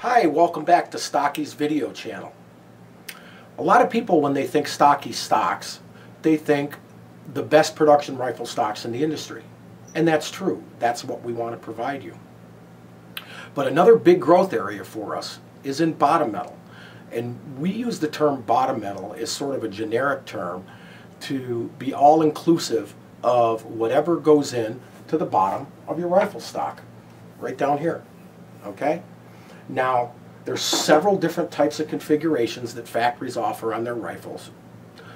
Hi, welcome back to Stocky's video channel. A lot of people, when they think Stocky stocks, they think the best production rifle stocks in the industry. And that's true. That's what we want to provide you. But another big growth area for us is in bottom metal. And we use the term bottom metal as sort of a generic term to be all-inclusive of whatever goes in to the bottom of your rifle stock, right down here. Okay? Now, there's several different types of configurations that factories offer on their rifles.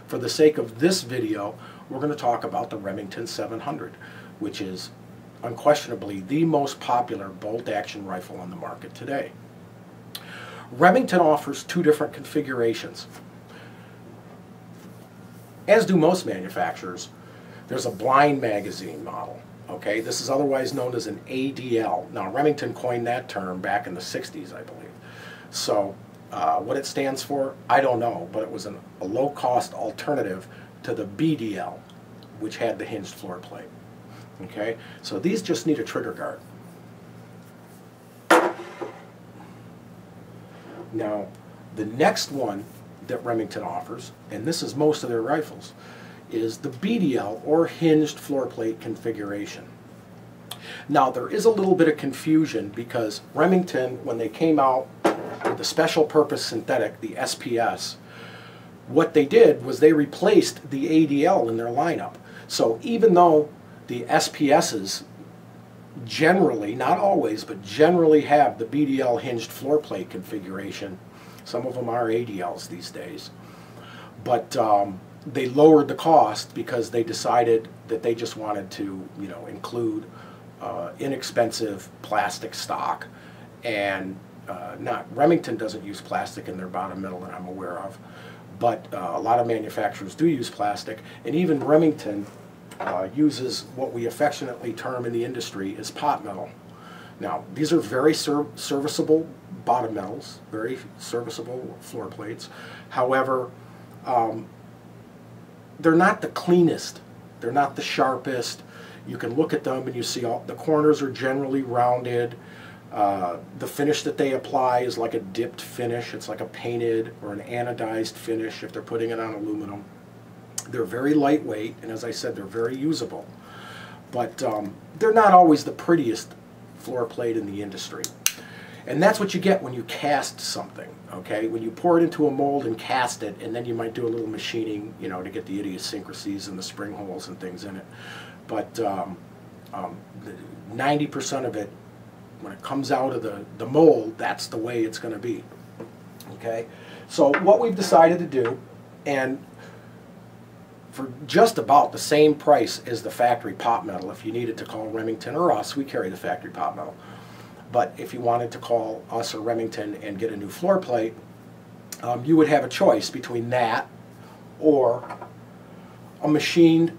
For the sake of this video, we're going to talk about the Remington 700, which is unquestionably the most popular bolt-action rifle on the market today. Remington offers two different configurations. As do most manufacturers, there's a blind magazine model. Okay, this is otherwise known as an ADL. Now, Remington coined that term back in the 60s, I believe. So, what it stands for, I don't know, but it was a low-cost alternative to the BDL, which had the hinged floor plate. Okay, so these just need a trigger guard. Now, the next one that Remington offers, and this is most of their rifles, is the BDL, or hinged floor plate configuration. Now, there is a little bit of confusion because Remington, when they came out with the special purpose synthetic, the SPS, what they did was they replaced the ADL in their lineup. So even though the SPSs generally, not always, but generally have the BDL hinged floor plate configuration, some of them are ADLs these days, but they lowered the cost because they decided that they just wanted to, include inexpensive plastic stock. And Remington doesn't use plastic in their bottom metal that I'm aware of, but a lot of manufacturers do use plastic, and even Remington uses what we affectionately term in the industry as pot metal. Now, these are very serviceable bottom metals, very serviceable floor plates. However, they're not the cleanest. They're not the sharpest. You can look at them and you see all the corners are generally rounded. The finish that they apply is like a dipped finish. It's like a painted or an anodized finish if they're putting it on aluminum. They're very lightweight, and as I said, they're very usable. But they're not always the prettiest floor plate in the industry. And that's what you get when you cast something, okay? When you pour it into a mold and cast it, and then you might do a little machining, to get the idiosyncrasies and the spring holes and things in it. But 90% of it, when it comes out of the mold, that's the way it's going to be, okay? So what we've decided to do, and for just about the same price as the factory pot metal, if you needed to call Remington or us, we carry the factory pot metal. But if you wanted to call us or Remington and get a new floor plate, you would have a choice between that or a machined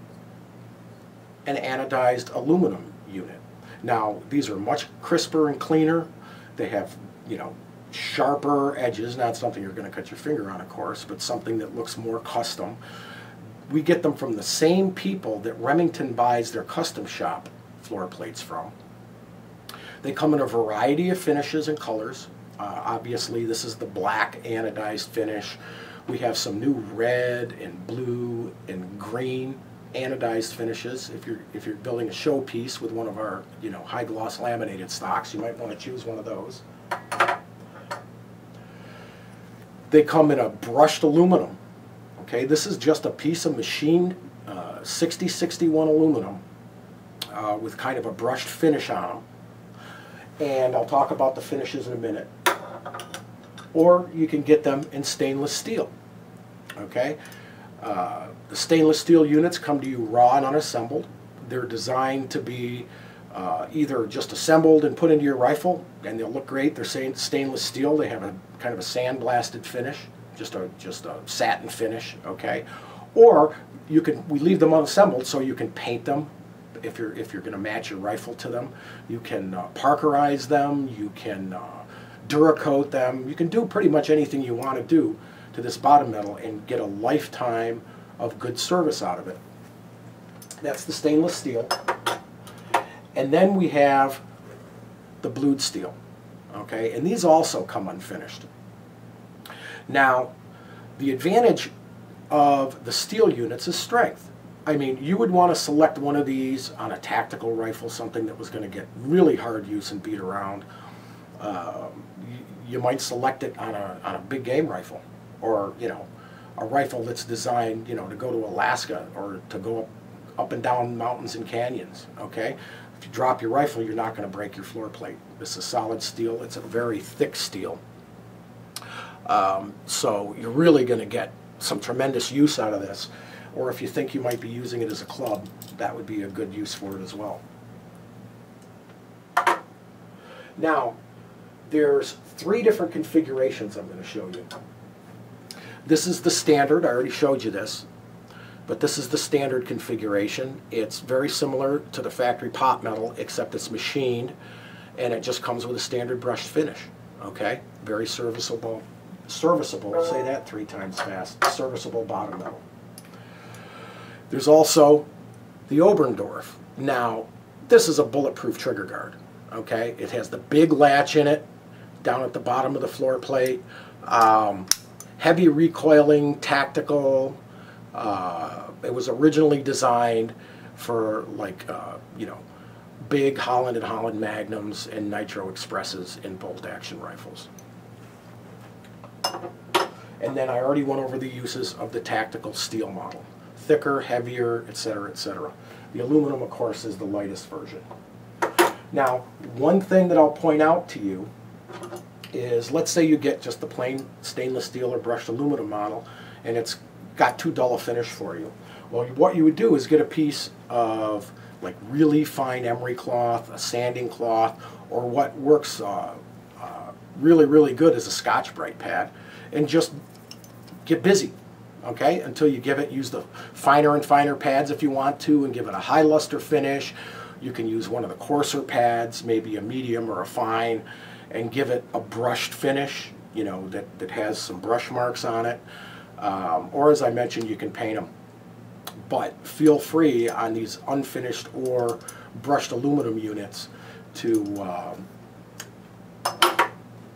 and anodized aluminum unit. Now, these are much crisper and cleaner. They have, sharper edges, not something you're going to cut your finger on, of course, but something that looks more custom. We get them from the same people that Remington buys their custom shop floor plates from. They come in a variety of finishes and colors. Obviously, this is the black anodized finish. We have some new red and blue and green anodized finishes. If you're building a showpiece with one of our high gloss laminated stocks, you might want to choose one of those. They come in a brushed aluminum. Okay, this is just a piece of machined 6061 aluminum with kind of a brushed finish on them. And I'll talk about the finishes in a minute. Or you can get them in stainless steel. Okay? The stainless steel units come to you raw and unassembled. They're designed to be either just assembled and put into your rifle, and they'll look great. They're stainless steel. They have a kind of a sandblasted finish, just a satin finish. Okay? Or we leave them unassembled so you can paint them. If you're going to match your rifle to them, you can parkerize them, you can Duracoat them, you can do pretty much anything you want to do to this bottom metal and get a lifetime of good service out of it. That's the stainless steel. And then we have the blued steel. Okay, and these also come unfinished. Now, the advantage of the steel units is strength. I mean, you would want to select one of these on a tactical rifle, something that was going to get really hard use and beat around. You might select it on a big game rifle, or a rifle that's designed to go to Alaska or to go up and down mountains and canyons. Okay, if you drop your rifle, you're not going to break your floor plate. This is solid steel. It's a very thick steel, so you're really going to get some tremendous use out of this. Or if you think you might be using it as a club, that would be a good use for it as well. Now, there's 3 different configurations I'm going to show you. This is the standard. I already showed you this, but this is the standard configuration. It's very similar to the factory pot metal, except it's machined, and it just comes with a standard brushed finish. Okay, very serviceable. Serviceable. Say that 3 times fast. Serviceable bottom metal. There's also the Oberndorf. Now, this is a bulletproof trigger guard. Okay, it has the big latch in it down at the bottom of the floor plate. Heavy recoiling, tactical. It was originally designed for big Holland and Holland Magnums and Nitro Expresses in bolt action rifles. And then I already went over the uses of the tactical steel model. Thicker, heavier, etc., etc. The aluminum, of course, is the lightest version. Now, one thing that I'll point out to you is, let's say you get just the plain stainless steel or brushed aluminum model, and it's got too dull a finish for you. Well, what you would do is get a piece of like really fine emery cloth, a sanding cloth, or what works really, really good is a Scotch-Brite pad, and just get busy. Okay, until you use the finer and finer pads if you want to, and give it a high luster finish. You can use one of the coarser pads, maybe a medium or a fine, and give it a brushed finish, that has some brush marks on it. Or as I mentioned, you can paint them. But feel free on these unfinished or brushed aluminum units to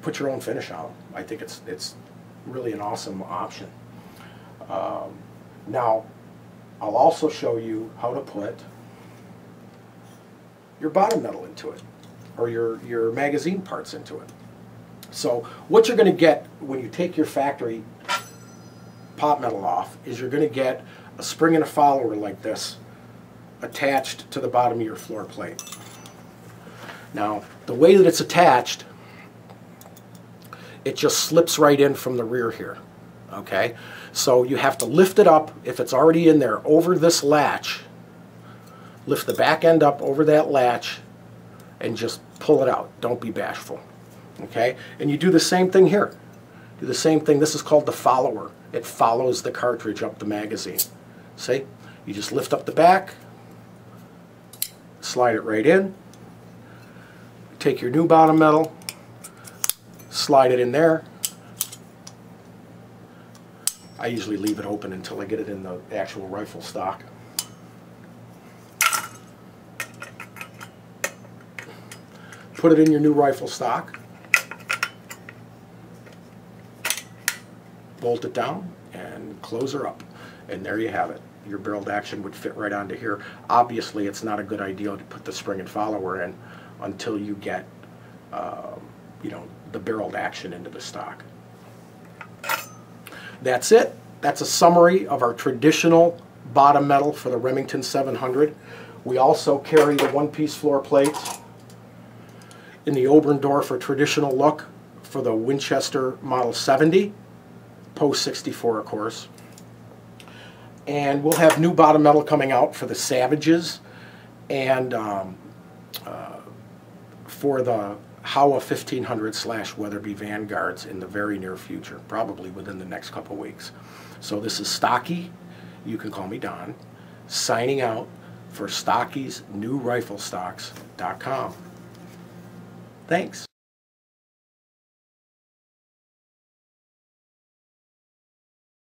put your own finish on them. I think it's really an awesome option. Now, I'll also show you how to put your bottom metal into it, or your magazine parts into it. So what you're going to get when you take your factory pot metal off is you're going to get a spring and a follower like this attached to the bottom of your floor plate. Now, the way that it's attached, it just slips right in from the rear here. Okay, so you have to lift it up, if it's already in there, over this latch. Lift the back end up over that latch and just pull it out. Don't be bashful. Okay, and you do the same thing here. Do the same thing. This is called the follower. It follows the cartridge up the magazine. See, you just lift up the back, slide it right in, take your new bottom metal, slide it in there. I usually leave it open until I get it in the actual rifle stock. Put it in your new rifle stock. Bolt it down and close her up. And there you have it. Your barreled action would fit right onto here. Obviously, it's not a good idea to put the spring and follower in until you get the barreled action into the stock. That's it. That's a summary of our traditional bottom metal for the Remington 700. We also carry the one-piece floor plates in the Oberndorf or traditional look for the Winchester Model 70, post 64 of course. And we'll have new bottom metal coming out for the Savages and for the Howa 1500/Weatherby Vanguards in the very near future, probably within the next couple weeks. So this is Stocky, you can call me Don, signing out for Stocky's NewRifleStocks.com. Thanks.